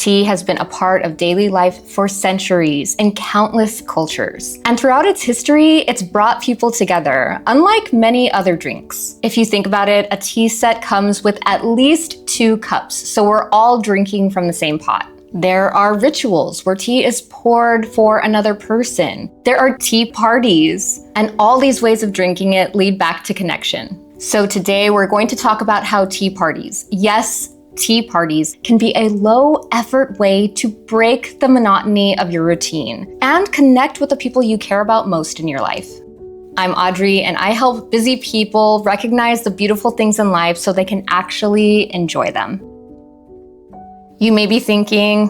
Tea has been a part of daily life for centuries in countless cultures. And throughout its history, it's brought people together, unlike many other drinks. If you think about it, a tea set comes with at least 2 cups, so we're all drinking from the same pot. There are rituals where tea is poured for another person. There are tea parties, and all these ways of drinking it lead back to connection. So today we're going to talk about how tea parties, yes, tea parties, can be a low-effort way to break the monotony of your routine and connect with the people you care about most in your life. I'm Audrey, and I help busy people recognize the beautiful things in life so they can actually enjoy them. You may be thinking,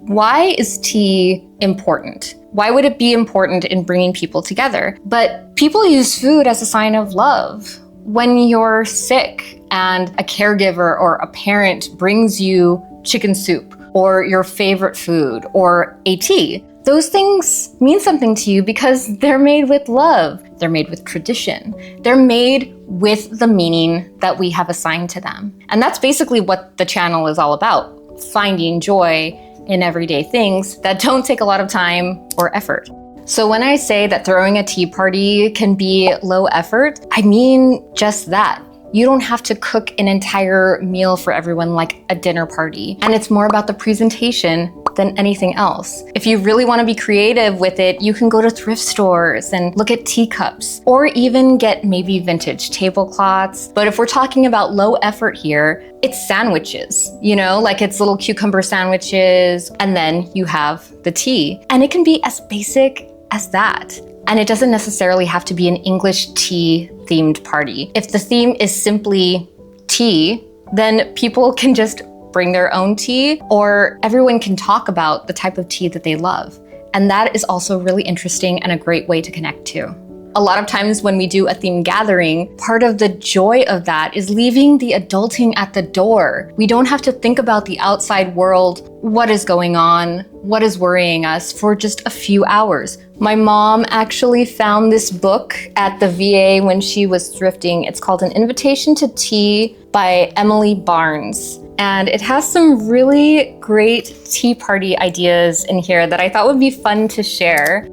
why is tea important? Why would it be important in bringing people together? But people use food as a sign of love. When you're sick and a caregiver or a parent brings you chicken soup or your favorite food or a tea, those things mean something to you because they're made with love. They're made with tradition. They're made with the meaning that we have assigned to them. And that's basically what the channel is all about, finding joy in everyday things that don't take a lot of time or effort. So when I say that throwing a tea party can be low effort, I mean just that. You don't have to cook an entire meal for everyone like a dinner party. And it's more about the presentation than anything else. If you really want to be creative with it, you can go to thrift stores and look at teacups, or even get maybe vintage tablecloths. But if we're talking about low effort here, it's sandwiches, like it's little cucumber sandwiches, and then you have the tea. And it can be as basic as that. And it doesn't necessarily have to be an English tea themed party. If the theme is simply tea, then people can just bring their own tea, or everyone can talk about the type of tea that they love. And that is also really interesting and a great way to connect too. A lot of times when we do a theme gathering, part of the joy of that is leaving the adulting at the door. We don't have to think about the outside world, what is going on, what is worrying us for just a few hours. My mom actually found this book at the VA when she was thrifting. It's called An Invitation to Tea by Emily Barnes. And it has some really great tea party ideas in here that I thought would be fun to share.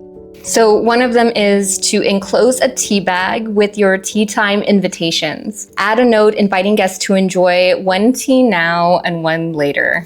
So one of them is to enclose a tea bag with your tea time invitations. Add a note inviting guests to enjoy one tea now and one later.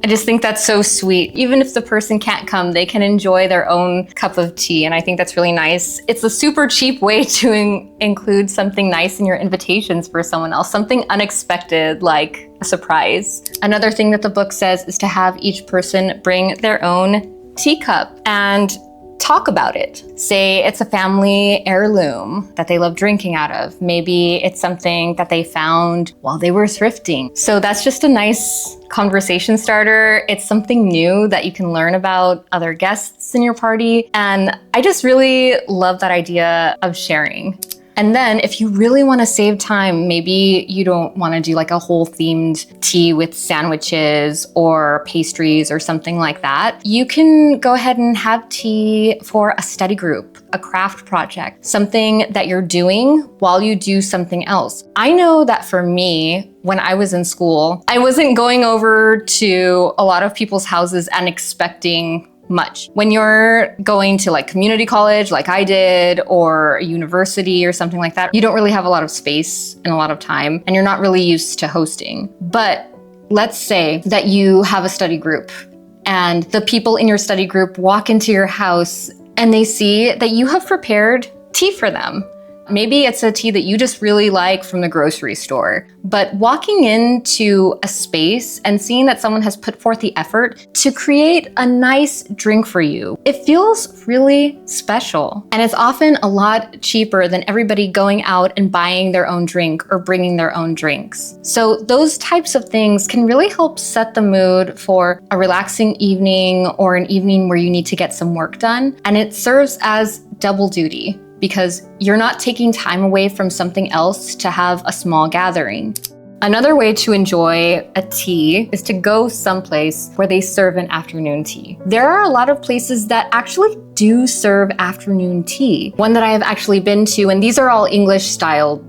I just think that's so sweet. Even if the person can't come, they can enjoy their own cup of tea, and I think that's really nice. It's a super cheap way to include something nice in your invitations for someone else, something unexpected like a surprise. Another thing that the book says is to have each person bring their own teacup and talk about it. Say it's a family heirloom that they love drinking out of. Maybe it's something that they found while they were thrifting. So that's just a nice conversation starter. It's something new that you can learn about other guests in your party. And I just really love that idea of sharing. And then if you really want to save time, maybe you don't want to do like a whole themed tea with sandwiches or pastries or something like that. You can go ahead and have tea for a study group, a craft project, something that you're doing while you do something else. I know that for me, when I was in school, I wasn't going over to a lot of people's houses and expecting much. When you're going to like community college like I did, or a university or something like that, you don't really have a lot of space and a lot of time, and you're not really used to hosting. But let's say that you have a study group and the people in your study group walk into your house and they see that you have prepared tea for them. Maybe it's a tea that you just really like from the grocery store, but walking into a space and seeing that someone has put forth the effort to create a nice drink for you, it feels really special. And it's often a lot cheaper than everybody going out and buying their own drink or bringing their own drinks. So those types of things can really help set the mood for a relaxing evening or an evening where you need to get some work done. And it serves as double duty, because you're not taking time away from something else to have a small gathering. Another way to enjoy a tea is to go someplace where they serve an afternoon tea. There are a lot of places that actually do serve afternoon tea. One that I have actually been to, and these are all English style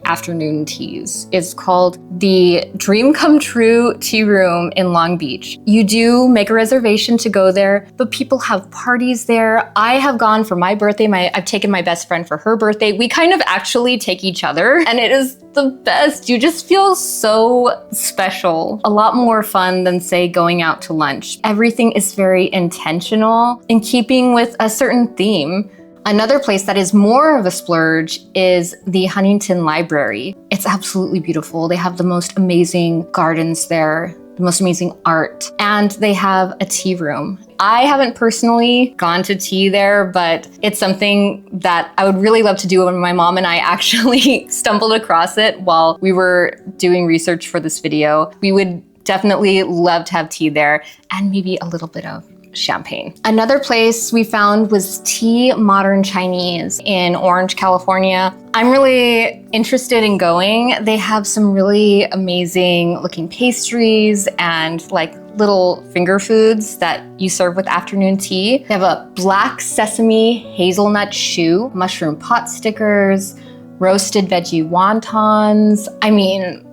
afternoon teas. It's called the Dream Come True Tea Room in Long Beach. You do make a reservation to go there, but people have parties there. I have gone for my birthday. I've taken my best friend for her birthday. We kind of actually take each other, and it is the best. You just feel so special. A lot more fun than, say, going out to lunch. Everything is very intentional in keeping with a certain theme. Another place that is more of a splurge is the Huntington Library. It's absolutely beautiful. They have the most amazing gardens there, the most amazing art, and they have a tea room. I haven't personally gone to tea there, but it's something that I would really love to do when my mom and I actually stumbled across it while we were doing research for this video. We would definitely love to have tea there and maybe a little bit of champagne. Another place we found was Tea Modern Chinese in Orange, California. I'm really interested in going. They have some really amazing looking pastries and like little finger foods that you serve with afternoon tea. They have a black sesame hazelnut choux, mushroom pot stickers, roasted veggie wontons. I mean,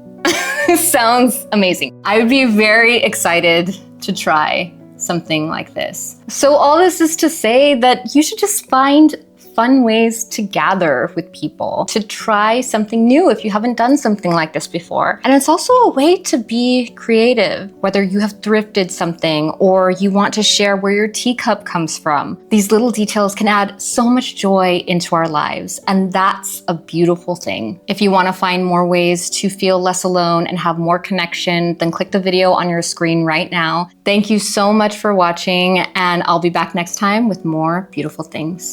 sounds amazing. I would be very excited to try something like this. So all this is to say that you should just find fun ways to gather with people, to try something new if you haven't done something like this before. And it's also a way to be creative, whether you have thrifted something or you want to share where your teacup comes from. These little details can add so much joy into our lives, and that's a beautiful thing. If you want to find more ways to feel less alone and have more connection, then click the video on your screen right now. Thank you so much for watching, and I'll be back next time with more beautiful things.